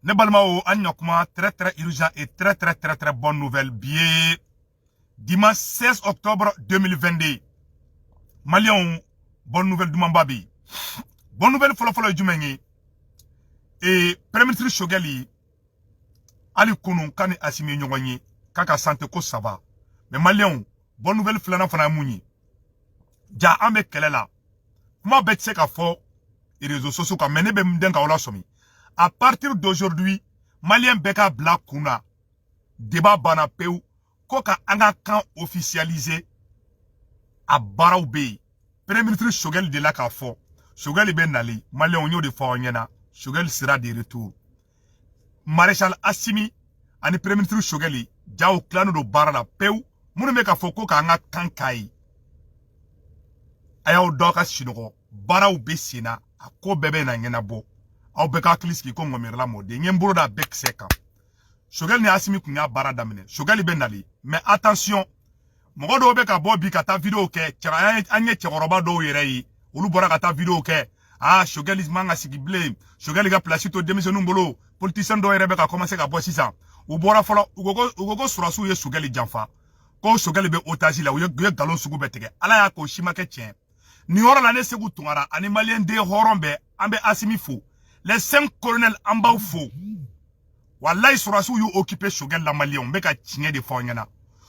Nebalmao Anyokma, très urgent et très bonne nouvelle. Bien, dimanche 16 octobre 2022. Malion, bonne nouvelle du Mambabi. Bonne nouvelle follow Djumeni. Et Premier ministre Chogali, Ali Kounou, Kani Asimi Nyongani, Kaka Sante Ko ça va. Mais Malion, bonne nouvelle Flana Fana Mouni. Ja Ambe Kelela. Moi, bête ka fo, les réseaux sociaux, ka mene be mdenga ola somi. À partir d'aujourd'hui, Malien Beka Black Kuna, débat Banapeu, Koka Anga kan officialisé à Baraoubé. Premier ministre Choguel de la Kafo. Choguel Ben Nali, Malien Onyo de Faonyena, Choguel sera de retour. Maréchal Assimi, ani Premier ministre Chogueli, Jao Klano do Barala Peu, Mounmeka Foko Anga Kankai. Ayaw Doka Shinoko, Baraoubé Sina, a ko bebe na ngena bo. Aw beka kliski ko ngomirla mode ngemburo da bek seka Choguel ni Assimi kunya bara damine Choguel ben nali mais attention mogo do beka bo bi kata video ke tira anye tchoroba do yereyi ulu bora kata video ke Choguel is manga sigi blame Choguel ga place to démission ngolo politicien do yere beka commencer ka bo sisa u bora folo ugogo surasu ye Choguel janfa ko Choguel be otage la ye galon sugu betege ala ya ko shimake tien ni ora la ne segu tungara animalien de horombe ambe Assimi fou. Les 5 colonels en bas faux. Wallahi Sourassou you occupé Choguel la Malion. Beka tchine de fonyana.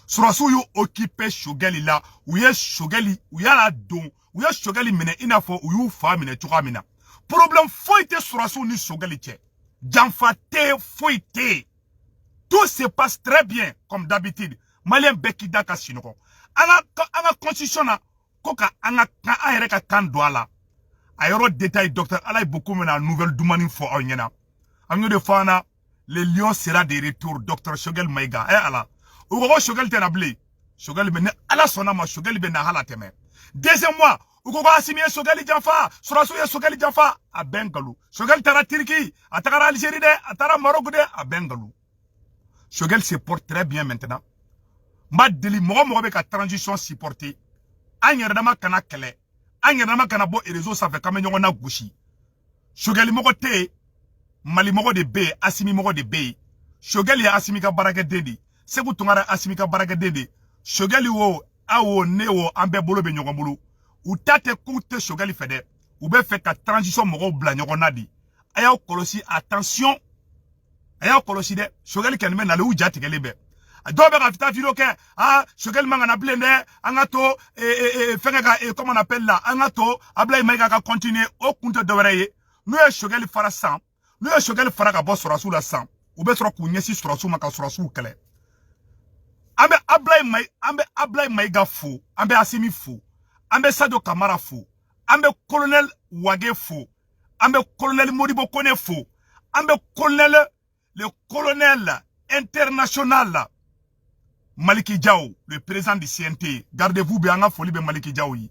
Sourassou you occupé Choguel la. Ou ye Choguel, ou ya la don. Ou ye Choguel mene inafo. Ou you fa mene tuka mina. Problème foite Sourassou ni Choguel tche. Janfate foite. Tout se passe très bien. Comme d'habitude. Malien beki daka sinoko. Anga constitution na. Koka anga ka kan douala. Aéro détail docteur Alaï beaucoup mena nouvelle doumani fo onyena. Amyo de fana le lion sera de retour docteur Choguel Maïga. Ala. Ugo Choguel tenable. Choguel bene ala sonama Choguel bene hala teme. Deuxième mois, Ugo Assimi Choguel janfa, Sourassou Choguel janfa a Bengalou. Choguel tara Turquie, atara Algérie de, atara Maroc de a Bengalou. Choguel se porte très bien maintenant. Ma deli mo be ka transition supporter. Anyerdama kana kele. Anyama kana bo réseau ça fait comme nyona gushi Choguel mogo te Mali mogo de be Assimi mogo de be Choguel ya Assimi ka baraka dedi segu tungara Assimi ka baraka dedi Choguel wo awo newo ambe bolo be nyogo bulu ou tate koute Choguel fede ou be fait ka transition mogo bla nyogo nadi ayaw kolosi attention ayaw kolosi de Choguel kenme na le u jati gelebe Dobe ka fita video ke Choguel manga na blende angato fengeka comment on appelle là angato abla imaika ka continuer au compte de wéreye nous e Choguel fara 100 nous e Choguel fara ka boss Sourassou la 100 ou be soro ku nyesi Sourassou maka Sourassou kele ambe abla imaika fou ambe Assimi fou ambe Sadio Kamara fou ambe colonel Wage fou ambe colonel Modibo Kone fou ambe colonel le colonel international Maliki Diao, le président du CNT, gardez-vous bien, anga folie be Maliki Diao yi.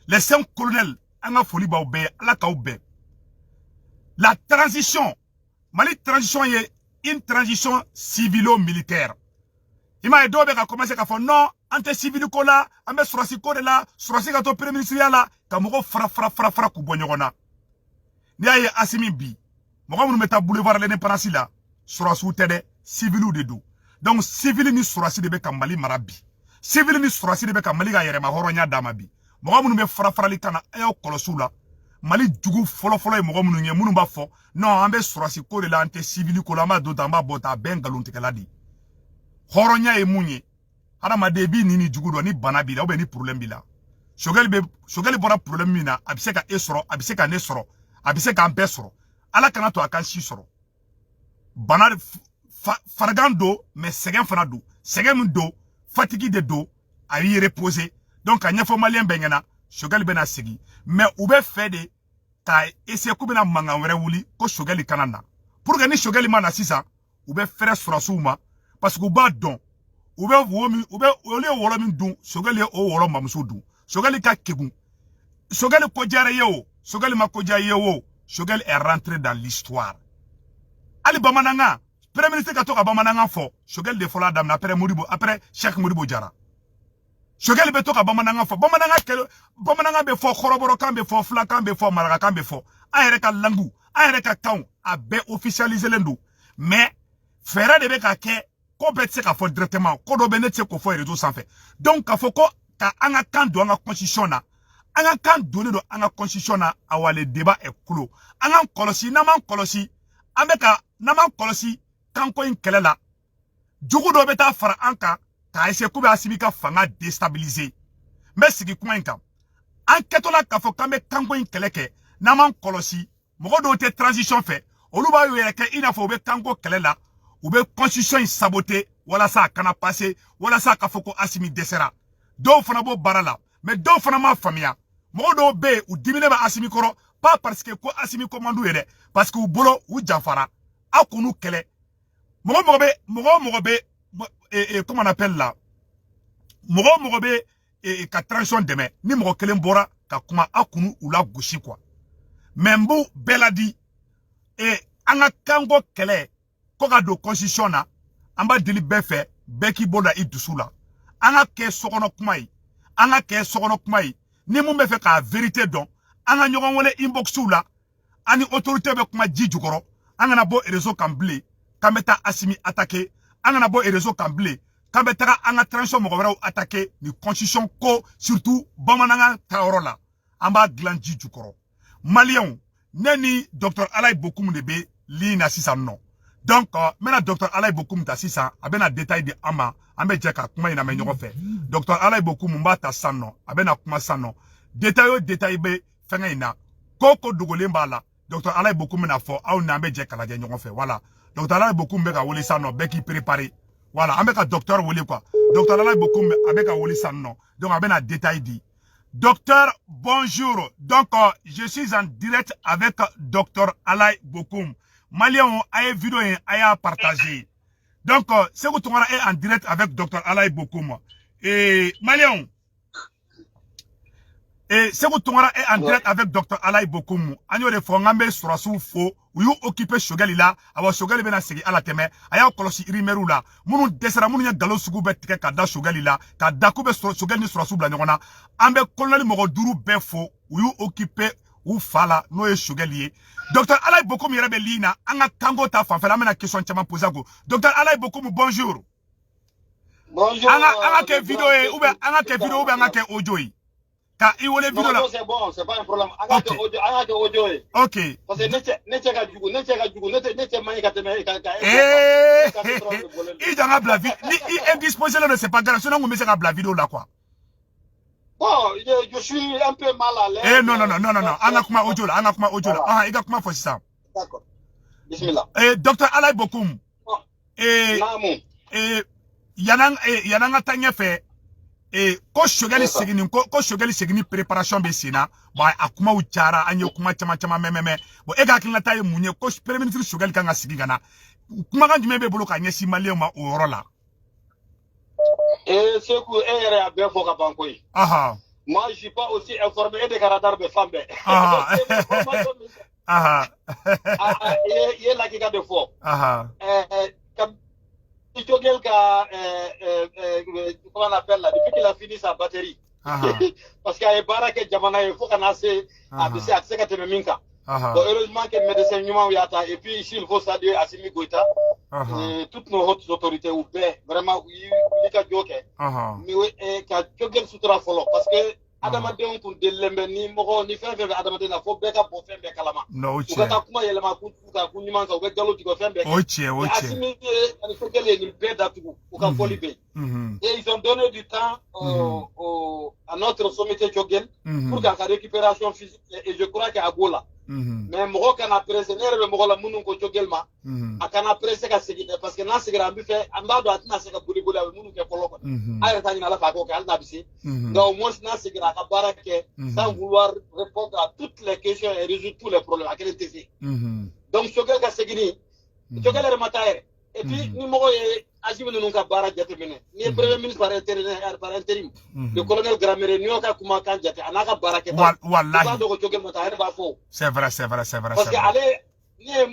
Les 5 colonels, anga folie ba oube, ala ka oube. La transition, Mali transition est une transition civilo-militaire. Ima edobe ka commencé ka fo non, ante civil ko la, ambe Sourassi ko de la, Sourassi ka to premier ministre la, ka moko fra ku bonyogona. Ni aye Assimi bi. Moko munu meta boulevard l'indépendance la, Sourassou tede civilu de do. Donc, civil ni Sourassi de be Mali marabi. Civil ni Sourassi de be Mali ga yerema horonya damabi. Moga munu be frali kana ayo kolosu la. Mali djugu folo e moga munu nye munu ba fo. Non, ambe Sourassi ko de la ante civil ko la ma do tamba bota ben galunte keladi. Horonya e munye. Hada ma debi nini djugu do ni banabi la ou be ni problème bi la. Choguel bora problème mina abise ka esoro, abise ka ne soro, abise ka ampe soro. Ala kana to akan shi soro. Bana Fargan do, mais segen fana do. Segen do, fatigue de do, a y reposer. Donc, a nyafo malien bengena, Choguel bena segi. Mais oube fede, ta ese koubena manga were wuli, ko Choguel kanana. Pour gagner Choguel mana sisa, oube fere Sourassou ma, parce que oube don, oube ole wolomin don, Choguel o wolom mamsou don. Choguel ka kegun. Choguel kodjare yo, Choguel ma kodjare yo, Choguel est rentré dans l'histoire. Ali bamananga, Premier ministre Katoka Bamananga fo, Choguel de fola dame après Modibo, après Cheikh Modibo Diara. Choguel be toka Bamananga fo, Bamananga be fo Koroboro kan be fo Fula kan be fo Maraga kan be fo. Ayere ka langu, ayere ka kaun, a be officialiser lendu. mais fera de be ka ke ko be se ka fo directement ko do be ne se ko fo réseau sans fait donc ka fo ko ka anga kan do anga constitution na anga kan donné do anga constitution na awale débat est clos anga kolosi na man kolosi ambeka na man kolosi kan ko in kelela jugu do be ta fara anka ka ese ko be asimi ka fanga déstabiliser mais sigi kuma in kan anketola ka fo kambe kan ko in keleke na man kolosi mogo do te transition fait oluba yo yeke ina fo be kan ko kelela ou be constitution saboté wala ça kana passé wala ça ka fo ko asimi desera do fana bo barala mais do fana ma famia mo do be ou dimine ba asimi koro pas parce que ko asimi commando yede parce que ou bolo ou jafara akunu kele mo be comment on appelle là mo be ka transition deme ni mo kelen bora ka kuma akunu ou la gauche quoi membu beladi anga kango kele ko ga do constitution na amba dili be fe be ki boda i dusula anga ke sokono kuma yi anga ke sokono kuma yi ni mu be fe ka vérité don anga nyogon wole inbox la ani autorité be kuma ji jukoro anga na bo réseau kamble kameta asimi attaquer anga na bo réseau kamble kameta anga transition mo wera attaquer ni constitution ko surtout bamananga taorola amba glanji jukoro malien neni docteur Alay Bokoum de be li na sisa non donc maintenant docteur Alay Bokoum ta sisa abena détail de ama ambe jeka kuma ina me nyoko fe docteur Alay Bokoum mba ta sanno abena kuma sanno détail be fenga ina koko dugole mbala docteur Alay Bokoum na fo au na ambe jeka la nyoko fe voilà docteur Alay Bokoum be ka woli sanno be ki préparer voilà ambe ka docteur woli quoi docteur Alay Bokoum abe ka woli sanno donc abena détail dit. Docteur, bonjour. Donc, je suis en direct avec Docteur Alay Bokoum. Malien, aye vidéo aye partagé. Donc, c'est que tu es en direct avec Docteur Alay Bokoum. Et Malien, et c'est que tu es en direct avec Docteur Alay Bokoum. Anyo de fongambe surasu fo. Ou you occupé Shogali là, awa Shogali bena segi ala teme, aya kolosi irimeru la, munu desera munu ya galo sugu betike kada Shogali la, kada kube Shogali ni surasu bla nyona, ambe koloneli mogo duru befo, ou you occupé ou fala, no ye Shogali ye. Docteur Alay Bokoum yerebe lina, anga kango ta fanfela, amena question chama posago. Docteur Alay Bokoum, bonjour. Bonjour. Anga ke video e, oube anga ke audio e. Ka iwole video la. Non, c'est bon, c'est pas un problème. Anga ke audio e. Ok. Parce que neche ka jugu, neche mani ka teme ka. Il dans la vidéo, il est disposé là, c'est pas grave, sinon on met ça dans la vidéo là quoi. Bon, je suis un peu mal à l'aise. Non. Anga kuma audio là. Ah, il a kuma faut ça. D'accord. Bismillah. Docteur Alay Bokoum. Namu. Yananga tanya fait. Ko Shogali segini préparation be sina ba akuma uchara anyo kuma chama mememe bo ega kinga taye munye ko premier ministre Shogali kanga sigi gana kuma kan jumebe bolo ka nyesi malien ma o rola C'est que ere a bien foka bankoy. Aha. Moi je suis pas aussi informé de radar be fambe. Aha. Aha. Il la qui de fort. Aha. Chogel ka comment on appelle là depuis qu'il a fini sa batterie parce qu'il y a baraka jamana il faut qu'on a assez abisi accès à teme minka bon heureusement que médecin nyuma yata et puis ici il faut saluer Assimi Goïta et toutes nos hautes autorités ou bien vraiment il ka joke mais ka Chogel sutra follow parce que adamadenw tun delembe ni mogo ni fɛn fɛn adamaden na fo bɛɛ ka bɔ fɛn bɛɛ kalama u ka taa kuma yɛlɛma ku ɲuman kan u bɛ galo tigɛ fɛn bɛɛ kɛ Assimi ani Chogel ye nin bɛɛ datugu u ka fɔli bɛ et ils ont donné du temps à notre sommité Chogel pour qu'à sa récupération physique et je crois qu'à Gola mais mɔgɔ kana presse ne yɛrɛ bɛ mɔgɔ la minnu ko Chogel ma a kana presse ka segin dɛ parce que n'a seginna an bɛ fɛ an b'a dɔn a tɛna se ka boli a bɛ minnu kɛ fɔlɔ kɔni a yɛrɛ t'a ɲini Ala fɛ a k'o kɛ hali n'a bɛ se nka au moins n'a seginna a ka baara kɛ sans vouloir répondre à toutes les questions et résoudre tous les problèmes a kelen tɛ se donc Chogel ka segin Chogel yɛrɛ ma taa yɛrɛ et puis ni mɔgɔ ye Assimi ninnu ka baara jateminɛ ni ye premier ministre par intérim le colonel Gramere ni y'o ka kumakan jate a n'a ka baara kɛ ta wallahi i b'a dɔn ko Chogel ma taa a yɛrɛ b'a fɔ c'est vrai parce que ale ye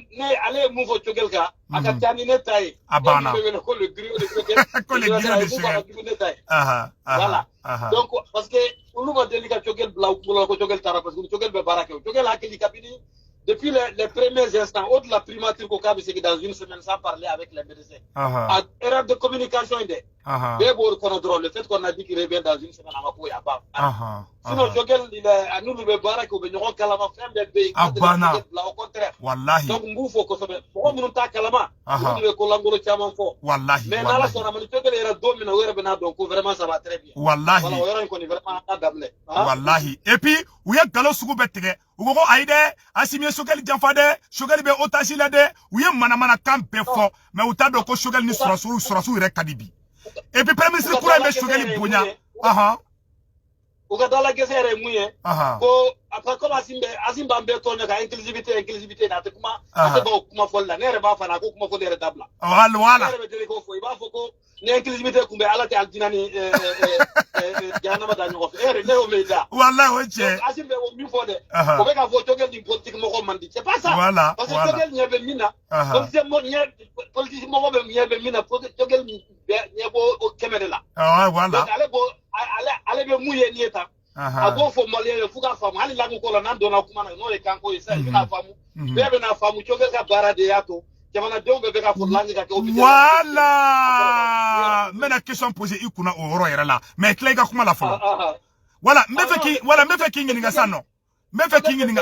mun fɔ Chogel kan a ka ca ni ne ta ye a banna ko le griot de Chogel ko le griot de Chogel ne ta ye voilà donc parce que olu ma deli ka Chogel bila u kunkolo la ko Chogel taara parce que Chogel bɛ baara kɛ Chogel hakili kabini depuis les premiers instants, au de la primature qu'on a dans une semaine sans parler avec les médecins. Erreur de communication, le fait qu'on a dit qu'il revient dans une semaine, il y a pas. Sinon, Jogel, à nous, le barak, au Bénéron, Kalama, frère de pays, au contraire. Wallahi. Donc, nous, faut qu'on se mette. Pourquoi nous n'avons Kalama? Nous devons collaborer Tiaman fort. Wallahi. Mais là, on a dit que les domine, donc vraiment, ça va très bien. Wallahi. Voilà, on est vraiment adapté. Wallahi. Et puis, où y a Galo Sougoubetre, où on a aidé, Assimie Sogel Diafade, Sogel be Otachilade, où y a Manamana Campe fort, mais où t'as de Sogel ni Surasu, Rekadibi. Et puis, Premier ministre, pour aller Sogel Bounia. Ugadala gesere muye ko après comme asimba mbeto nya inclusivité na te kuma ate ba kuma folla nere ba fana ko kuma folle dabla wala nere be ko fo iba foko ne inclusivité kumbe alati aljinani janama da nyo ere ne o meja wala oche asimbe o mi fode ko be ka fo togel di politique mo ko mandi c'est pas ça voilà parce que togel nyebe mina comme c'est mo nye politique mo ko be nyebe mina togel nyebo o kemedela voilà ale be muye ni eta ago fo malien fuka famu hali langu ko la nan dona kuma na no e kanko isa ina famu bebe na famu choge ka barade yato jamana dongo be ka fo langi ka ko voilà mena question posée ikuna o oro yera la mais klay ka kuma la fo voilà mefe ki ngi nga sano mefe ki ngi nga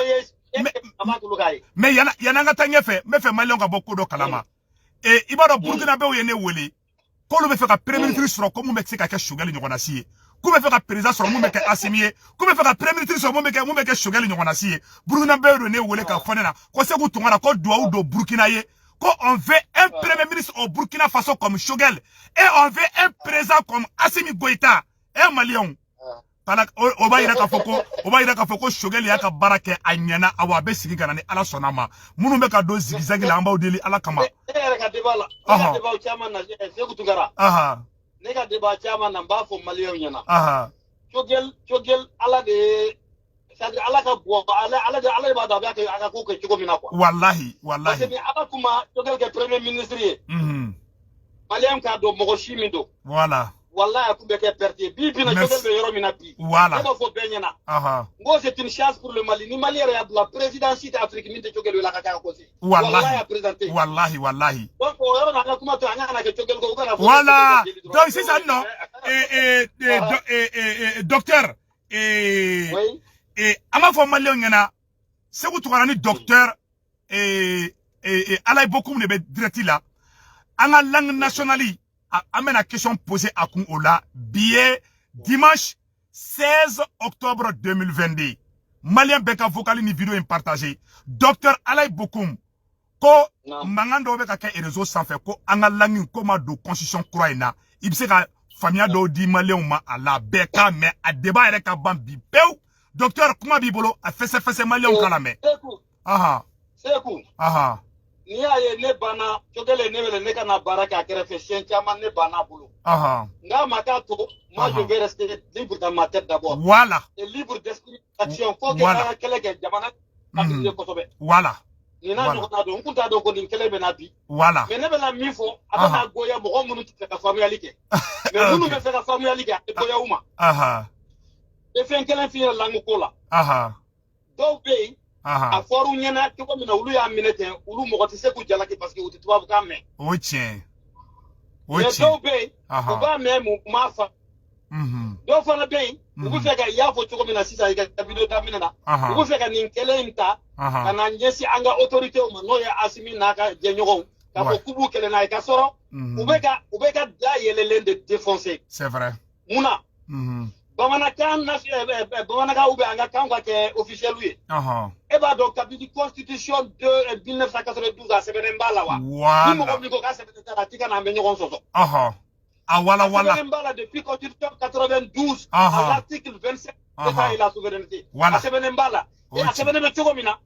mais yana nga tanyefe mefe malien ka bokko do kalama e ibaro burkina be o yene wele ko lu be fe ka premier ministre soro ko mu mexique ka Choguel nyogona siye ku be fe ka président soro mu be ka Assimi ku be fe ka premier ministre soro mu be ka Choguel nyogona siye burkina be do ne wele ka fonena ko se ku tungana ko do do burkina ye ko on veut un premier ministre au Burkina Faso comme Choguel et on veut un président comme Assimi Goïta et malien Kala oba ira ka foko Choguel ya ka barake anyana awa be sigi kana ni ala sonama munu be ka do zigizagi la amba deli ala kama ka debala debala chama na se kutugara ne ka debala chama na ba fo malien nyana Choguel ala de c'est ala ka bo ala ba da ba ka aka ko ke chiko mina kwa wallahi parce que ala kuma Choguel ke premier ministre ye malien ka do mogo shimindo voilà wallahi akumbe ke perte bibi na Choguel be yoro mina bi voilà faut benyana ngo c'est une chance pour le Mali ni Mali ya la présidence Afrique minte Choguel la kaka ko si wallahi présenté wallahi donc yoro na kuma to anya na ke Choguel ko kana voilà donc c'est ça non docteur oui ama fo Malien ngena se ku tukana ni docteur alay beaucoup ne be direct là en langue nationale amena question posée à kun ola billet dimanche 16 octobre 2022 Malien beka vocal ni vidéo partagé docteur Alay Bokoum ko mangando beka ke réseau sans fait ko anga langue ko ma do constitution croina ibse ka famia do di Malien ma ala beka mais a débat avec ka bambi peu docteur kuma bibolo a fesse Malien kala me seku ni aye ne bana Choguel ne wele ne kana baraka kerefe chien chama ne bana bulu nga makato moi je vais rester libre dans ma tête d'abord voilà et libre d'esprit d'action faut que ça keleke jamana kapile kotobe voilà ni na no do nkunta do ko din kelebe na bi voilà mais ne be la mifo abana goya mo munu tika familialike mais munu be feka familialike e goya uma e fen kelen fi la ngukola do be a foru nyana ko mina ulu ya minete ulu mo ko se ku jalaki parce que uti tuba ka me o tien do be ko ba me mu mafa do fana be ubu feka ya fo ko mina sisa ga video da mina na ubu feka nin kelenta kana nyesi anga autorité o no ya Assimi na ka je nyogon ka ko kubu kele na ka soro ubeka da yelele de défoncer c'est vrai muna Bamanaka ube anga kanga ke officiel lui. Eba donc kabidi constitution de 1992 a Sebenembala wa. Ni mo ko ka Sebenembala tika na menyo konsoso. Voilà. Sebenembala depuis constitution 92 à l'article 27 de la souveraineté. Voilà. Sebenembala. Et à Sebenembala chogomina.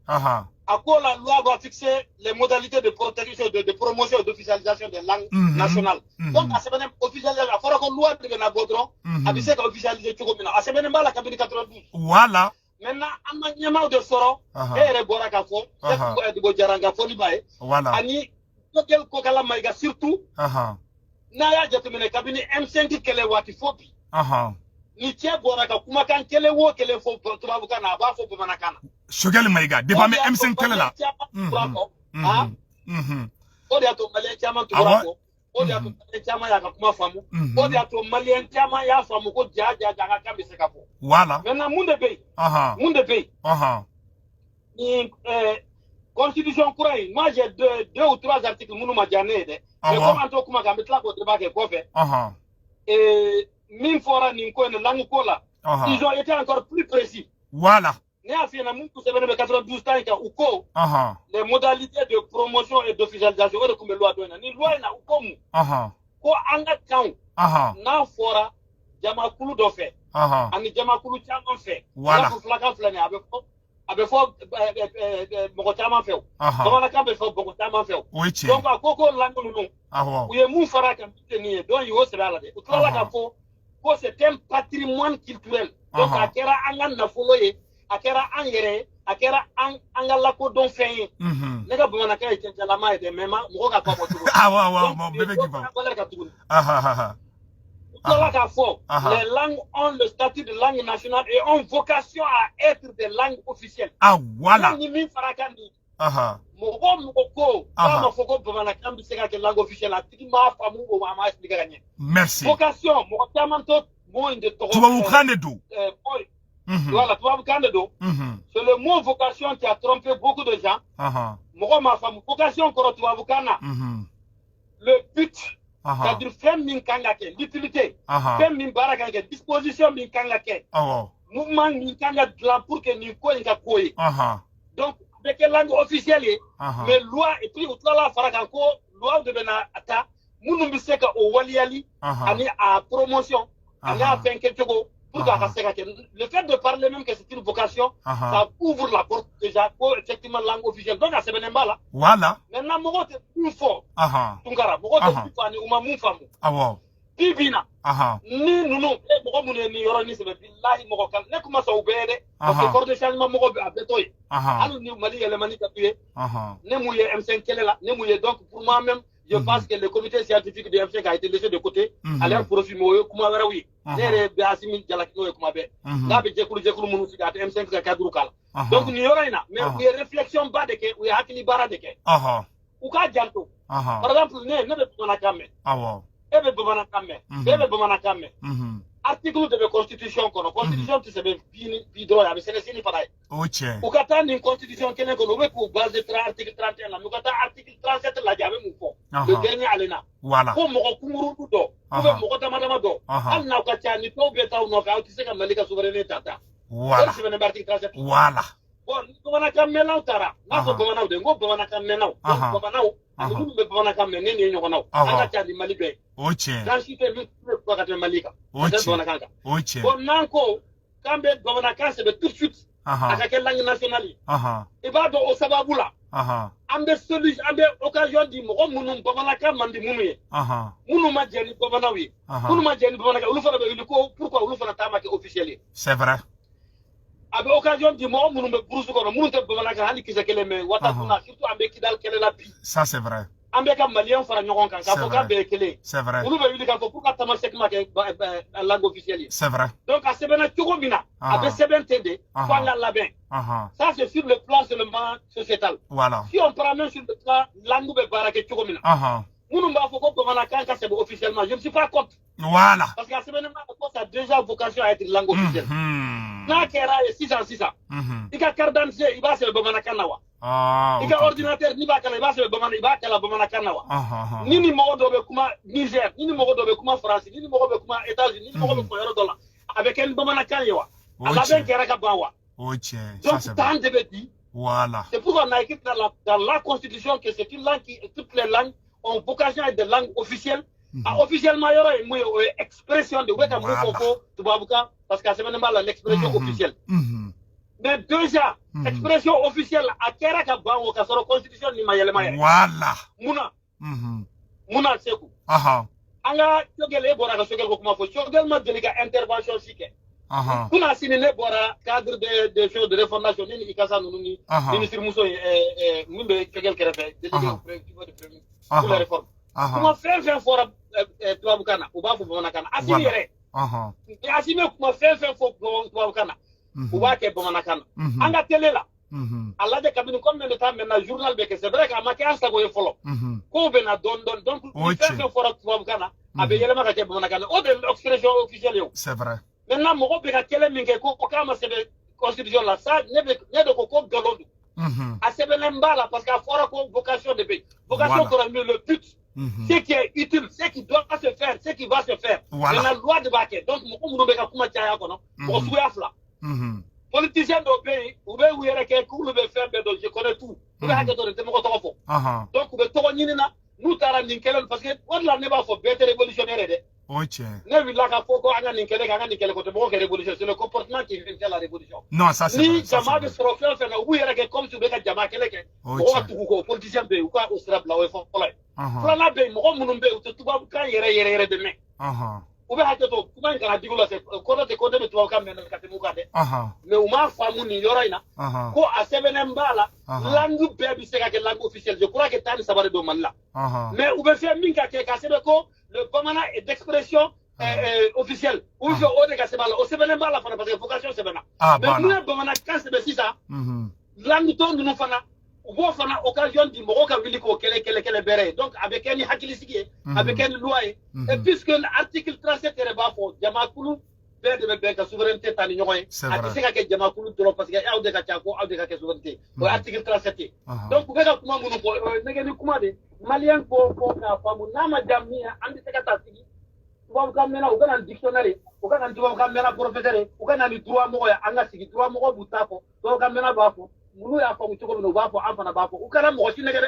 À quoi la loi va fixer les modalités de protection, de promotion et d'officialisation des langues nationales. Donc, à Sebenem officialisation, il faudra qu'on loi de la Bodron, à Bissek officialiser Tchoukomina. À Sebenemba, la cabine 92. Voilà. Maintenant, à Maniama de Soro, et Rebora Kafo, et de Bodjaranga Folibae, voilà. Ani, Tokel Kokala Maïga, surtout, Naya Jatumene, cabine M5 Kelewati Fopi. ni cɛ bɔra ka kumakan kelen wo kelen fɔ tubabukan na a b'a fɔ bamanankan na. Choguel Maïga depuis an bɛ M5 kɛlɛ la. O de y'a to maliyɛn caman tugura kɔ. O de y'a to maliyɛn caman y'a ka kuma faamu. O de y'a to maliyɛn caman y'a faamu ko ja an ka kan bɛ se ka fɔ. Voilà. Maintenant mun de bɛ yen. Mun de bɛ yen. Ni constitution kura in moi j'ai deux ou trois articles minnu ma diya ne ye dɛ. mais comme an t'o kuma kan an bɛ tila k'o débat kɛ kɔfɛ. Min fɔra nin ko in langue ko la. Ils ont été encore plus précis. Voilà. Ne y'a f'i ɲɛna mun tun sɛbɛnnen bɛ 92 tan in kan u ko. Les modalités de promotion et d'officialisation o de tun bɛ loi dɔ in na ni loi in na u ko mun. Ko an ka kanw. N'a fɔra jamakulu dɔ fɛ. ani jamakulu caman fɛ. voilà filakan filɛ nin ye a bɛ fɔ mɔgɔ caman fɛ o. bamanankan bɛ fɔ mɔgɔ caman fɛ o. o ye tiɲɛ. donc a ko ko langue ninnu. u ye mun fara a kan bi nin ye donc u y'o sɛbɛn a la dɛ. u tilala k'a fɔ ko c'est un patrimoine culturel. donc a kɛra an ka nafolo ye a kɛra an yɛrɛ ye a kɛra an ka lakodɔn fɛn ye. ne ka bamanankan ye cɛncɛnlama ye dɛ mais mɔgɔ ka fɔ cogo. awɔ bɛɛ bɛ k'i fɔ. Les langues ont le statut de langue nationale et ont vocation à être des langues officielles. Ah, voilà. Merci. Vocation, voilà, c'est le mot vocation qui a trompé beaucoup de gens. Vocation, le but. c'est-à-dire fɛn min kan ka kɛ l'utilité fɛn min baara kan ka kɛ disposition min kan ka kɛ mouvement min kan ka dilan pour que nin ko in ka ko ye donc a bɛ kɛ langue officielle ye mais loi et puis u tilala fara kan ko loi de bɛ na ta minnu bɛ se ka o waliyali ani a promotion ani a fɛn kɛcogo pour que a ka se ka kɛ le fait de parler même que c'est une vocation ça ouvre la porte déjà ko effectivement langue officielle donc a sɛbɛnnen b'a la voilà maintenant mɔgɔw tɛ mun fɔ Tunkara mɔgɔw tɛ mun fɔ ani u ma mun faamu bi bi in na ni ninnu mɔgɔ minnu ye nin yɔrɔnin sɛbɛn bilahi mɔgɔ kan ne kuma sɔn u bɛɛ ye dɛ parce que corps de changement mɔgɔ bɛ a bɛɛ t'o ye hali ni Mali yɛlɛmani ka d'u ye ne mun ye M5 kɛlɛ la ne mun ye donc pour moi même je pense que le comité scientifique de M5 a été laissé de côté à leur profit mais o ye kuma wɛrɛw ye ne yɛrɛ bɛ Asimi Jalaki n'o ye kuma bɛɛ n'a bɛ jɛkulu minnu sigi a tɛ M5 ka cadre k'a la donc nin yɔrɔ in na mais u ye réflexion ba de kɛ u ye hakili baara de kɛ u k'a janto par exemple ne bɛ bamanankan mɛn e bɛ bamanankan mɛn e bɛ bamanankan mɛn article de bɛ constitution kɔnɔ constitution tɛ sɛbɛn bi dɔrɔn ye a bɛ sɛbɛn sini fana ye u ka taa nin constitution kelen kɔnɔ u bɛ k'u base article 31 na u ka taa article 37 lajɛ a bɛ mun fɔ le dernier aléna ko mɔgɔ kunkurunin dɔ ou mɔgɔ dama dama dɔ hali n'aw ka ca ni tɔw bɛ taa u nɔfɛ aw tɛ se ka Mali ka souveraineté ta o de sɛbɛnnen bɛ article 37 bon bamanankan mɛnnaw taara n'a fɔ bamananw de n ko bamanankan mɛnnaw bamananw ani minnu bɛ bamanankan mɛn ne ni ye ɲɔgɔnnaw an ka ca ni Mali bɛɛ ye dans si tɛ min bɛ ka tɛmɛ Mali kan o tɛ bamanankan kan bon n'an ko k'an bɛ bamanankan sɛbɛn tout de suite a ka kɛ langue nationale ye i b'a dɔn o sababu la an bɛ occasion di mɔgɔ minnu bamanankan man di minnu ye minnu ma jɛ ni bamananw ye minnu ma jɛ ni bamanankan olu fana bɛ wuli ko pourquoi olu fana ta ma kɛ officiel ye c'est vrai a bɛ occasion di mɔgɔ minnu bɛ burusi kɔnɔ minnu tɛ bamanankan hali kisɛ kelen mɛn Watabu na surtout an bɛ Kidali kɛlɛ la bi ça c'est vrai an bɛ ka maliyɛn fara ɲɔgɔn kan k'a fɔ k'a bɛɛ ye kelen c'est vrai olu bɛ wuli k'a fɔ pourquoi Tamasek ma kɛ langue officielle ye c'est vrai donc a sɛbɛnna cogo min na a bɛ sɛbɛn ten de fo an ka labɛn ça c'est sur le plan seulement sociétal voilà si on prend même sur le plan langue bɛ baara kɛ cogo min na minnu b'a fɔ ko bamanankan ka sɛbɛn officiellement je ne suis pas contre voilà parce que a sɛbɛnnen b'a ko ça a déjà vocation à être langue officielle n'a kɛra ye sisan i ka carte d'identité i b'a sɛbɛn bamanankan na wa i ka ordinateur n'i b'a kalan i b'a sɛbɛn i b'a kalan bamanankan na wa ni ni mɔgɔ dɔ bɛ kuma Niger ni ni mɔgɔ dɔ bɛ kuma France ni ni mɔgɔ bɛ kuma États-Unis ni ni mɔgɔ bɛ kuma yɔrɔ dɔ la a bɛ kɛ ni bamanankan ye wa a labɛn kɛra ka ban wa donc temps de bɛ di voilà c'est pourquoi on a écrit dans la constitution que c'est une langue qui toutes les langues ont vocation à être des langues officielles officiellement yɔrɔ ye mun ye o ye expression de u bɛ ka mun fɔ ko tubabukan parce que a sɛbɛnnen b'a la l'expression officielle mais déjà expression officielle a kɛra ka ban o ka sɔrɔ constitution ni ma yɛlɛma yɛrɛ voilà munna Seku an ka Choguel e bɔra ka Choguel ko kuma fɔ Choguel ma deli ka intervention si kɛ kuna sini ne bɔra cadre des choses de refondation ni ni Ikasa ninnu ni ministre muso ye min bɛ Choguel kɛrɛfɛ pour les réformes kuma fɛn fɛn fɔra tubabukan na u b'a fɔ bamanankan na Asimi yɛrɛ et asime kuma fait faut bon kana ou ba ke bon nakana anga télé là Allah de kabine comme le temps maintenant journal be que c'est vrai que ma ke ansa go follow ko be na don donc fait faut bon kana abe yele ma ke bon nakana o de l'expression officielle yo c'est vrai maintenant mo be ka télé minge ko kama c'est constitution là ça ne de ko dolodu à ce là parce qu'à fora vocation de pays vocation voilà. Le but ce qui est utile ce qui doit se faire ce qui va se faire voilà. La loi de baquet donc mo be ka kuma tiaya ko no mo suya fla politicien do pays ou be wiyere ke ku le be faire be do je connais tout ou be hakka do te mo ko to fo donc be to ni na nous tara ni kelen parce que on la ne ba fo bête révolutionnaire de ne vi la ka fo ko anga ni kele ko te mo ko révolution c'est le comportement qui vient faire la révolution non ça c'est ni jama de strofel fait na wiyere ke comme tu be ka jama kele ke ko tu ko politicien be ou ka o strap la we fo la la be mo ko munum be tu ba ka yere be me ou be hakka to kuma ngara digula c'est ko de tu ka men ka te mu ka de mais ou ma famu ni yoraina ko a sebenen bala langue be bi se ka ke langue officielle je crois que tani sabare do man la mais ou be fait min ka ke ka sebe ko le bamana est d'expression officielle ou je o de ka sebala o sebenen bala fana parce que vocation sebena mais nous bamana ka sebe sisa langue to nous fana ou fana occasion di mo ka wili ko kele bere donc avec une hakilisiki avec une loi et puisque l'article 37 est ba fo jama kulu be ka souveraineté tani ñoy ak ci ka ke jama kulu trop parce que aw de ka tiako aw de ka ke souveraineté o article 37 donc be ka kuma ngunu ko ngeni kuma de malien ko ka famu nama jamia andi se ka tasigi tubabu kamena uka na dictionnaire uka na tubabu kamena professeur uka na ni droit mo ya anga sigi droit mo butako tubabu kamena ba fo munu ya famu choko no ba fo amfana ba fo uka na mo sinege de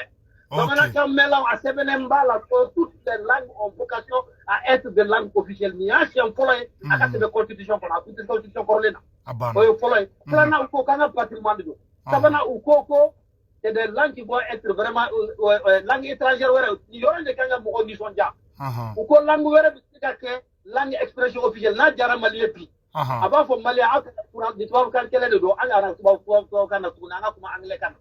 Bamana kamela a sebenen bala toutes les langues ont vocation à être des langues officielles ni ancien folloy aka se constitution pour la constitution corlena oyo folloy plana uko kana patrimoine do sabana uko c'est des langues qui vont être vraiment langue étrangère wera ni yorande kanga mo ni sonja uko langue wera bika ke langue expression officielle na jara mali epi aba fo mali aka pour di tubabu kan kele do anga na tubabu kan na tuna anga kuma angle kan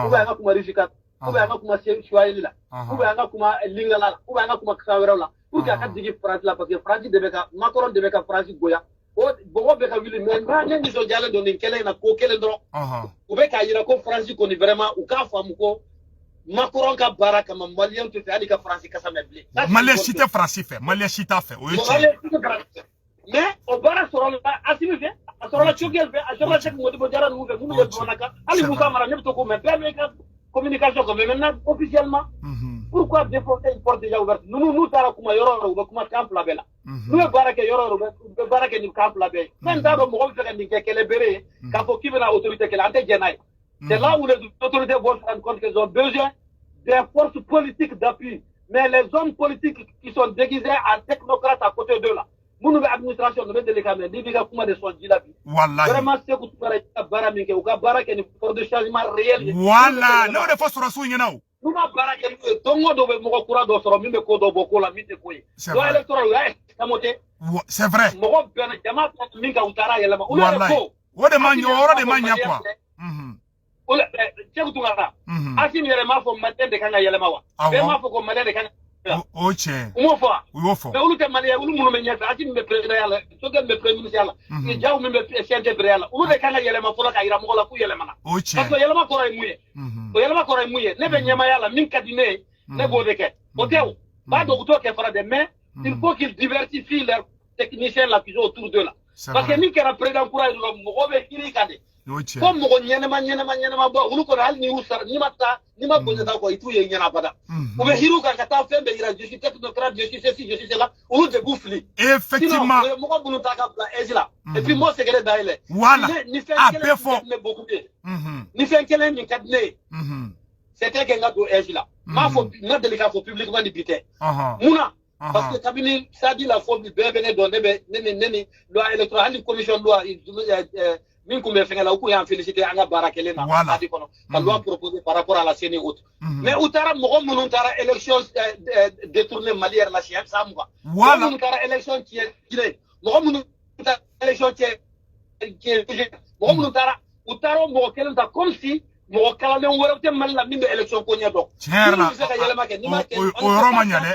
uba anga kuma rifika uba anga kuma shwahili la uba anga kuma lingala la uba anga kuma kawera la pour ka digi France la parce que France debe ka Macron debe ka France goya o bogo be ka wili men ba ngi so jale do ni kele na ko kele do ube ka yira ko France ko ni vraiment u ka famu ko Macron ka baraka ma malien to ali ka France ka samebli malien chita France fait malien chita fait o mais au bara sorola asimi fe sorola chogel fe asorola chek modi bo jara nu fe mu be bonaka ali musa mara ne to ko mais permet ka communication comme maintenant officiellement pourquoi déporter une porte déjà ouverte nous tara kuma yororo ba kuma camp la bela nous baraka yororo ba baraka ni camp la bela même d'abord mo fe ni kele béré ka fo ki bena autorité kele ante jenay c'est là où les autorités vont se rendre compte qu'ils ont besoin des forces politiques d'appui mais les hommes politiques qui sont déguisés en technocrates à côté d'eux là munu be administration be dele kamé di biga kuma de son jilabi wallahi vraiment c'est que tu bara minke ou ka bara ke ni pour de changement réel voilà no de fosro su ñenaw numa bara ke tongo do be mo kura do soro mimbe ko do boko la mite koy do électoral ya kamote c'est vrai mo ko ben jama minka utara yela ma wallahi o de man yoro de man yakwa ola chegu tungara asimi yele ma fo matende kanga yele ma wa be ma fo ko matende kanga oche mo fa wofo mais ulu te mali ulu munu menya ta ati me président yalla so gel me premier ministre yalla ni jaw me chef de yalla ulu de kanga yele ma fola ka ira mo la fu yele mana parce que yele ma ko ray muye to yele ma ko ray muye ne be nyama yalla min kadine ne go de ke o tew ba do to ke fara de mais il faut qu'il diversifie leurs techniciens là qui sont autour de là parce que min kera président pour ay mo go be kiri kade comme mo nyene ma bo ulu ko hal ni usar ni mata ni ma bonja da ko itu ye nyana pada ou be hiru ka kata fembe ira je suis technocrate je suis ceci je suis cela ulu de boufli effectivement mo ko bunu ta ka bla ezila et puis moi c'est que daile voilà ni fait que beaucoup de ni fait que ni kadne c'était que ngado ezila ma fo na delika fo publiquement ni bité muna parce que kabini ça dit la fo bi bebe ne do nene loi électorale ni commission loi min kumbe fengela uku ya féliciter anga barakele na adi kono la loi proposée par rapport à la CENI autre mais utara mo munun tara élection détourner malière la chien ça muga voilà munun tara élection qui est mo munun tara élection qui est mo munun tara utaro mo kelen ta comme si mo kala men worawte malla min be élection ko nya do cerna o romanya de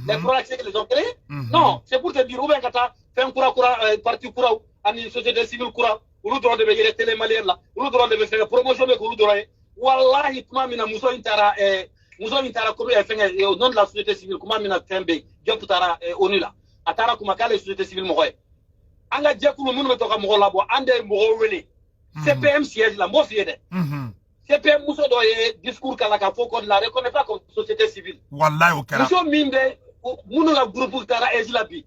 les projets que les ont créés non c'est pour te dire ou ben kata fɛn kura parti kuraw ani société civile kura olu dɔrɔn de bɛ yɛlɛ télé malien la olu dɔrɔn de bɛ fɛngɛ promotion bɛ k'olu dɔrɔn ye wallahi tuma min na muso in taara comme fɛngɛ au nom de la société civile kuma min na fɛn bɛ Diop taara ONU la a taara kuma k'ale société civile mɔgɔ ye an ka jɛkulu minnu bɛ to ka mɔgɔ labɔ an de ye mɔgɔw wele CPM siège la n b'o f'i ye dɛ CPM muso dɔ ye discours k'a la k'a fɔ ko la reconnaît pas comme société civile wallahi o kɛra muso min bɛ minnu ka groupe taara EJ la bi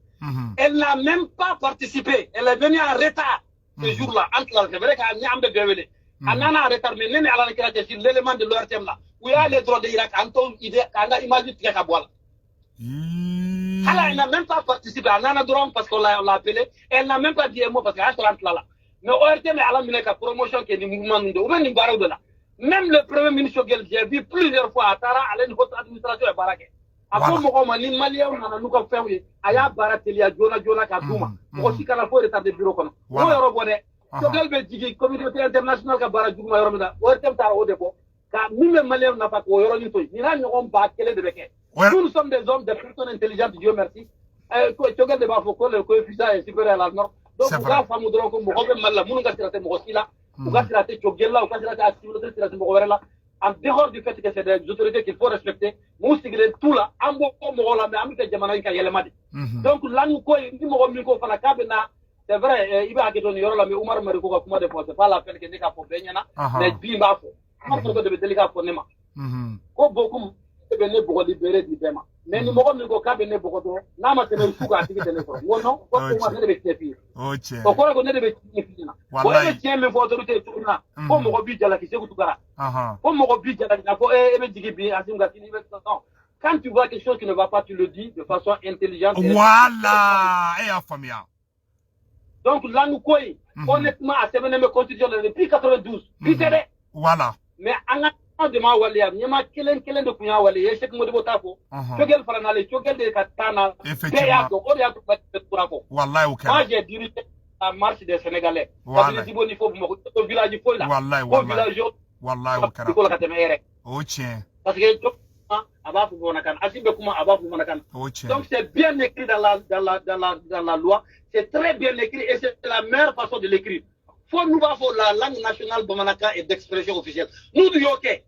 elle n'a même pas participé elle est venue en retard ce jour-là entre la c'est vrai qu'an bɛ bɛɛ wele a nana en retard mais ne ni ala ni kira cɛ sur l'élément de l'ORTM là u y'a les droits de yira k'an tɔw k'an ka image tigɛ ka bɔ a la hala elle n'a même pas participé a nana dɔrɔn parce qu'on l'a appelé elle n'a même pas dit un mot parce que a y'a sɔrɔ an tila la mais ORTM ala minɛ ka promotion kɛ ni mouvement ninnu de u bɛ nin baaraw de la même le premier ministre Choguel j'ai vu plusieurs fois a taara ale ni haute administration ye baara kɛ a ko mɔgɔw ma ni maliyɛnw nana n'u ka fɛnw ye a y'a baara teliya joona joona ka d'u ma mɔgɔ si kana foyi retardé bureau kɔnɔ o yɔrɔ bɔ dɛ Choguel bɛ jigin communauté internationale ka baara juguman yɔrɔ min na ORTM taara o de bɔ ka min bɛ maliyɛnw nafa k'o yɔrɔnin to yen nin n'a ɲɔgɔn ba kelen de bɛ kɛ nous sommes des hommes des personnes intelligentes Dieu merci Choguel de b'a fɔ ko le coefficient est supérieur à la norme donc u k'a faamu dɔrɔn ko mɔgɔ bɛ Mali la minnu ka sira tɛ mɔgɔ si la u ka sira tɛ Choguel la u ka sira tɛ Assimi Goïta sira tɛ mɔgɔ wɛrɛ la en dehors du fait que c'est des autorités qu'il faut respecter mun sigilen tout la an b'o mɔgɔw la mais an bɛ fɛ jamana in ka yɛlɛma de donc lanu ko ni mɔgɔ min ko fana k'a bɛ na c'est vrai i bɛ hakɛ to nin yɔrɔ la mais Umaru Mariko ka kuma de fɔ c'est pas la peine que ne k'a fɔ bɛɛ ɲɛna mais bi n b'a fɔ Umaru Mariko de bɛ deli k'a fɔ ne ma ko Bokum e bɛ ne bɔgɔ libéré di bɛɛ ma mais ni mɔgɔ min ko k'a bɛ ne bɔgɔ dɔrɔn n'a ma tɛmɛ su kan a tigi tɛ ne sɔrɔ n ko non ko Umar ne de bɛ tiɲɛ f'i ye o kɔrɔ ko ne de bɛ tiɲɛ f'i ɲɛna ko e bɛ tiɲɛ min fɔ autorité ye cogo min na ko mɔgɔ b'i jalaki Sékou Tougara ko mɔgɔ b'i jalaki na ko e bɛ jigin bi Assimi Goïta i bɛ non quand tu vois quelque chose qui ne va pas tu le dis de façon intelligente voilà e y'a faamuya donc lanu ko in honnêtement a sɛbɛnnen bɛ constitution la depuis 92 bi tɛ dɛ voilà mais an ka de ma waleya ɲɛma kelen kelen de kun y'a wale ye Cheikh Modibo t'a fɔ Choguel fara n'ale Choguel de ka taa na bɛɛ y'a dɔn o de y'a to bɛɛ kura fɔ wallahi o kɛra moi j'ai dirigé la marche des Sénégalais kabini Djibo ni fo Bamakɔ o village foyi la o village wallahi o kɛra ko la ka tɛmɛ yɛrɛ o tiɲɛ parce que a b'a fɔ bamanankan Assimi bɛ kuma a b'a fɔ bamanankan donc c'est bien écrit dans la loi c'est très bien écrit et c'est la meilleure façon de l'écrire faut nous va fɔ la langue nationale bamanankan est d'expression officielle nous du y'o kɛ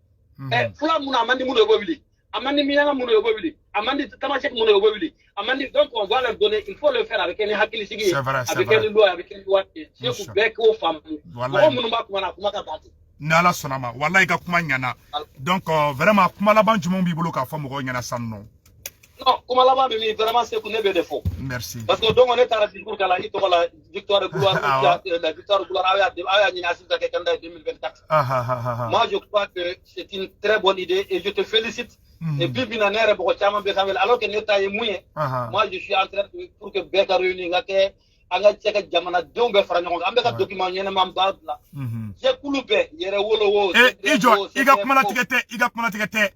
fula mun a man di mun de b'o wili a man di miɲanga mun de b'o wili a man di tamasek mun de b'o wili a man di donc on va leur donner il faut le faire avec ni hakilisigi ye a bɛ kɛ ni loi a bɛ kɛ ni loi ye Sékou bɛɛ k'o faamu mɔgɔ minnu b'a kuma na a kuma ka ban ten ni ala sɔnna ma wallahi ka kuma ɲana donc vraiment kuma laban jumɛn b'i bolo k'a fɔ mɔgɔw ɲɛna san nɔ non kuma laban bɛ min vraiment Sékou ne bɛ de fɔ merci parce que donc ne taara discours k'a la i tɔgɔ la victoire de gloire la victoire de gloire aw y'a ɲini Assimi ka kɛ candidat 2024 moi je crois que c'est une très bonne idée et je te félicite et puis bi na ne yɛrɛ mɔgɔ caman bɛ kan wele alors que ne ta ye mun ye moi je suis en train de pour que bɛɛ ka réunir ka kɛ an ka cɛ ka jamanadenw bɛɛ fara ɲɔgɔn kan an bɛ ka document ɲɛnɛman ba bila jɛkulu bɛɛ yɛrɛ wolowo i jɔ i ka kuma latigɛ tɛ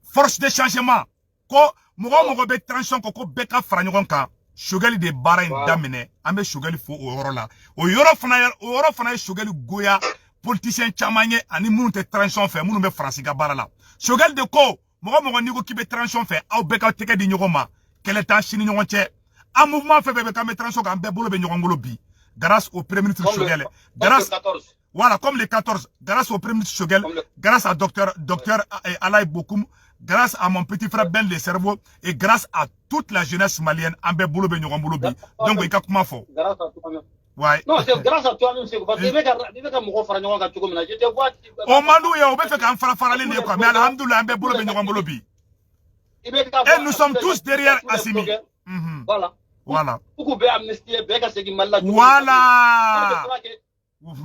force de changement ko mɔgɔ bɛ transition ko bɛɛ ka fara ɲɔgɔn kan Choguel de baara in daminɛ an bɛ Choguel fo o yɔrɔ la o yɔrɔ fana ye Choguel goya politicien caman ye ani minnu tɛ transition fɛ minnu bɛ Faransi ka baara la Choguel de ko mɔgɔ n'i ko k'i bɛ transition fɛ aw bɛɛ ka tɛgɛ di ɲɔgɔn ma kɛlɛ t'an si ni ɲɔgɔn cɛ un mouvement fɛn fɛn bɛ k'an bɛ transition kan an bɛɛ bolo bɛ ɲɔgɔn bolo bi grâce au premier ministre Choguel voilà comme les 14 grâce au premier ministre Choguel grâce à docteur Alaï Bokoum grâce à mon petit frère Ben Le Cerveau et grâce à toute la jeunesse malienne an bɛɛ bolo bɛ ɲɔgɔn bolo bi donc i ka kuma fɔ ouais non c'est grâce à toi même Sékou parce que i bɛ ka mɔgɔ fara ɲɔgɔn kan cogo min na je te vois o man d'u ye o bɛ fɛ k'an faralen de ye quoi mais alhamdoulilah an bɛɛ bolo bɛ ɲɔgɔn bolo bi et nous sommes tous derrière Assimi voilà pour bɛɛ amnistier bɛɛ ka segin Mali la voilà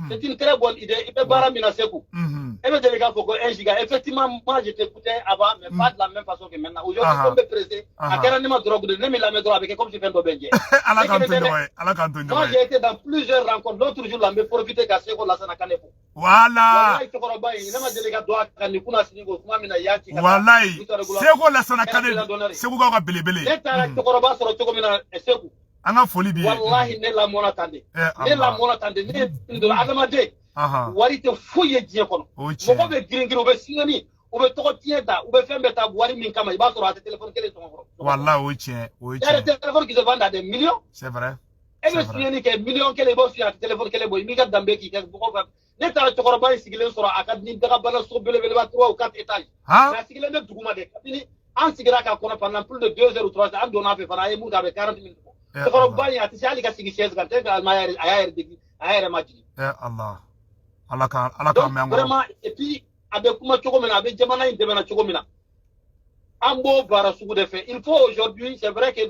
c'est une très bonne idée i bɛ baara min na Sékou e bɛ deli k'a fɔ ko 1 giga effectivement moi je t'écoutais avant mais pas de la même façon que maintenant aujourd'hui comme bɛ pressé a kɛra ne ma drogue de ne m'i lamɛn dɔrɔn a bɛ kɛ comme si fɛn dɔ bɛ n jɛ ala k'an to ɲɔgɔn ye ala k'an to ɲɔgɔn ye moi j'ai été dans plusieurs rencontres l'autre jour là n bɛ profiter ka Sékou Lassana Kane fo voilà wallahi cɛkɔrɔba in ne ma deli ka don a kan nin kunna sini ko kuma min na i y'a ci ka wallahi Sékou Lassana Kane Sékou k'aw ka belebele ne taara cɛkɔrɔba sɔrɔ cogo min na Sékou an ka foli bi wallahi ne lamɔna tan de ne lamɔna tan de ne ye adamaden wari tɛ foyi ye diɲɛ kɔnɔ mɔgɔ bɛ girin-girin u bɛ sigani u bɛ tɔgɔ tiɲɛ ta u bɛ fɛn bɛɛ ta wari min kama i b'a sɔrɔ a tɛ téléphone kelen tɔgɔ kɔrɔ wallahi o ye tiɲɛ o ye tiɲɛ téléphone qui se vend à des millions c'est vrai e be suyeni ke million kele bo suya téléphone kele boy mi ga dambe ki ke bu ko fa ne ta to korba sigilen soro akad ni daga bala so bele bele ba 3 ou 4 étages na sigilen de duguma de kabini an sigira ka kono pendant plus de 2 heures ou 3 heures an dona fe fana e mu da be 40 minutes to korba ya ti sali ka sigi 16 kan te ka almayar ayar de ayar majini Allah ka me ngo vraiment et puis abe kuma chogo mena abe jamana inde mena chogo mena ambo bara sugu de fait il faut aujourd'hui c'est vrai que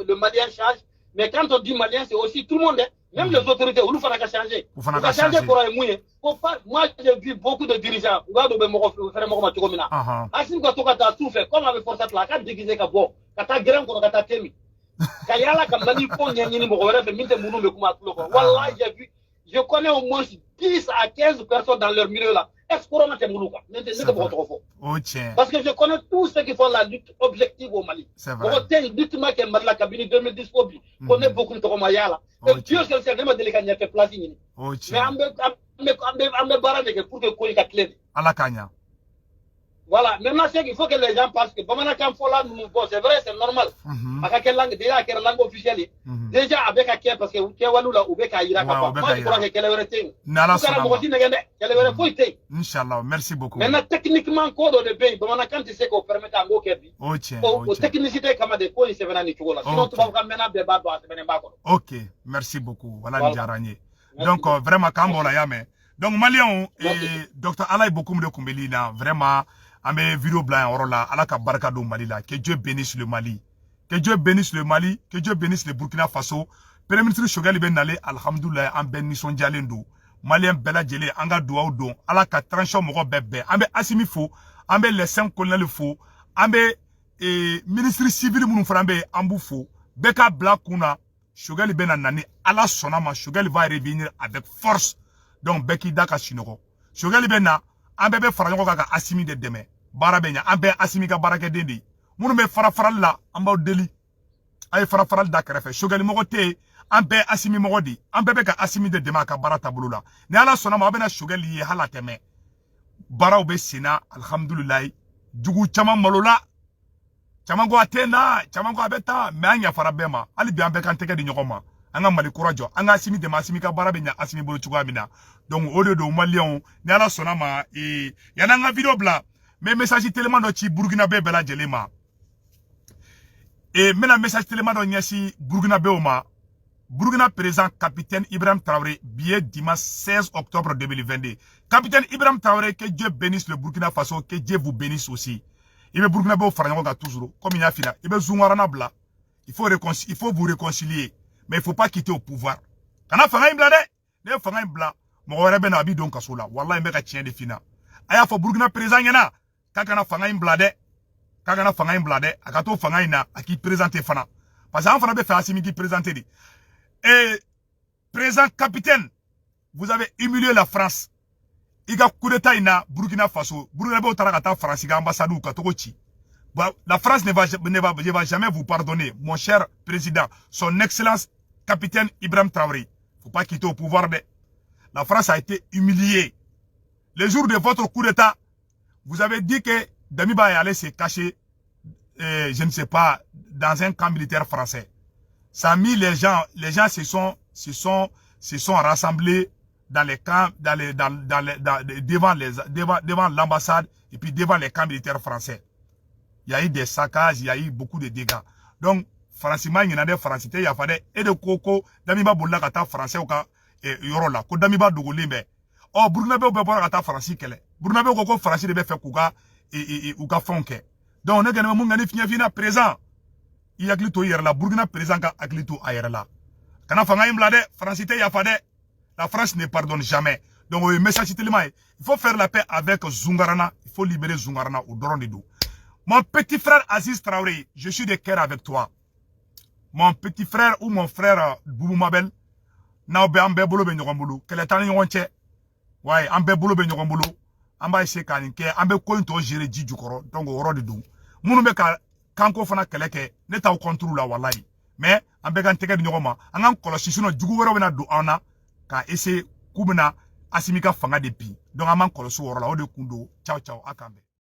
le malien change mais quand on dit malien c'est aussi tout le monde même les autorités ou fana ka changer ou fana ka changer pour mouiller moi j'ai vu beaucoup de dirigeants ou do be mo faire mo ma chogo mena asim ko to ka ta tout fait comme avec force la ka déguiser ka bo ka ta grand ko ka ta temi ka yala ka mani ko nyani mo ko refe minte munu be kuma tulo ko wallahi j'ai vu je connais au moins 10 à 15 personnes dans leur milieu là. Parce que je connais tous ceux qui font la lutte objective au Mali. C'est vrai. La cabine 2010, on connaît beaucoup de Romayala. Dieu seul sait vraiment délicat de place. Mais on me barre pour que Koyi Katlé. À la Kanya. Voilà, maintenant c'est qu'il faut que les gens passent que c'est vrai, c'est normal. Déjà, quelle langue officielle. Déjà, avec à qui parce que Kewalula ou Beka Ira, moi je crois qu'elle est restée. Inch'Allah, merci beaucoup. Maintenant, techniquement, code de pays, quand tu sais qu'on permet à Ngo Kebi, aux technicité comme des coins, c'est venant du là. Sinon, tu vas maintenant débattre à ce. Ok, merci beaucoup. Voilà, Djarani. Donc, vraiment, quand on l'a yamé. Donc, Malien et Dr. Alaï Bokoum de Koumbeli, vraiment. Amé vidéo blanc orola ala ka barka do Mali là, que Dieu bénisse le Mali, que Dieu bénisse le Mali, que Dieu bénisse le Burkina Faso. Premier ministre Choguel ben nale alhamdoulillah en ben nison jalendo malien bela jele anga duwa don ala ka tranchon mo bebe ambe asimi fo ambe les 5 colonels fo ambe ministre civil munu frambe ambu fo beka black kuna Choguel ben nani ala sonama Choguel va revenir avec force donc beki daka sinoko Choguel ben na ambe be farango ka asimi de deme bara benya ambe asimi ka barake dendi munu be fara la amba deli ay fara da krefe Choguel mo te ambe asimi mo di ambe be ka asimi de deme ka bara tabulu la ni ala sona ma be na Choguel yi hala teme bara be sina alhamdulillah jugu chama malola chama go atena chama go abeta me anya fara bema ali bi ambe kan teke di nyokoma anga mali kurajo anga asimi de masimi ka bara benya asimi bolo chugo amina donc au lieu de malien ni ala sona ma yana nga video bla mais message tellement do ci Burkina be bela jelema et mena message tellement do nyasi Burkina be oma Burkina président capitaine Ibrahim Traoré billet dimanche 16 octobre 2022 capitaine Ibrahim Traoré que Dieu bénisse le Burkina Faso que Dieu vous bénisse aussi il veut Burkina be farango ga toujours comme il y a fila il veut zungarana bla il faut vous réconcilier mais il faut pas quitter au pouvoir kana fanga imbla de fanga imbla mo wara be na bi don kasola wallahi be ka tien de fina aya fo Burkina président yana kakana fanga imbla de akato fanga ina aki présenter fana parce que en fana be fa asimi qui présenter di et président capitaine vous avez humilié la France iga coup d'état ina Burkina Faso Burkina be otarakata France ga ambassade ou katoko chi la France ne va jamais vous pardonner mon cher président son excellence capitaine Ibrahim Traoré faut pas quitter au pouvoir de la France a été humiliée. Le jour de votre coup d'état, vous avez dit que Damiba est allé se cacher, je ne sais pas, dans un camp militaire français. Ça a mis les gens se sont rassemblés dans les camps, devant l'ambassade et puis devant les camps militaires français. Il y a eu des saccages, il y a eu beaucoup de dégâts. Donc, Francima, il y en a des Français, il y a fait et de Coco, Damiba Boula Kata français ou yorola ko damiba dogolembe o Burkina be be bora kata France kele Burkina be ko France de be fe kuga uka fonke donc ne gane mo ngani fina présent il y a glito hier la Burkina présent ka aglito ayer la kana fanga imla de France te ya fade la France ne pardonne jamais donc le message tellement il faut faire la paix avec Zungarana il faut libérer Zungarana au doron de do mon petit frère Aziz Traoré je suis de cœur avec toi mon petit frère ou mon frère Boubou Mabel na be ambe bolo be nyogon bolo kele tan nyogon che way ambe bolo be nyogon bolo amba ese kan ke ambe ko into gérer ji jukoro donc woro de do munu be ka kanko fana kele ke ne taw contrôle la wallahi mais ambe kan tege nyogon ma angan kolosi suno jugu woro be na do ana ka ese kubuna asimika fanga de pi donc aman kolosi woro la o de kundo ciao ciao akambe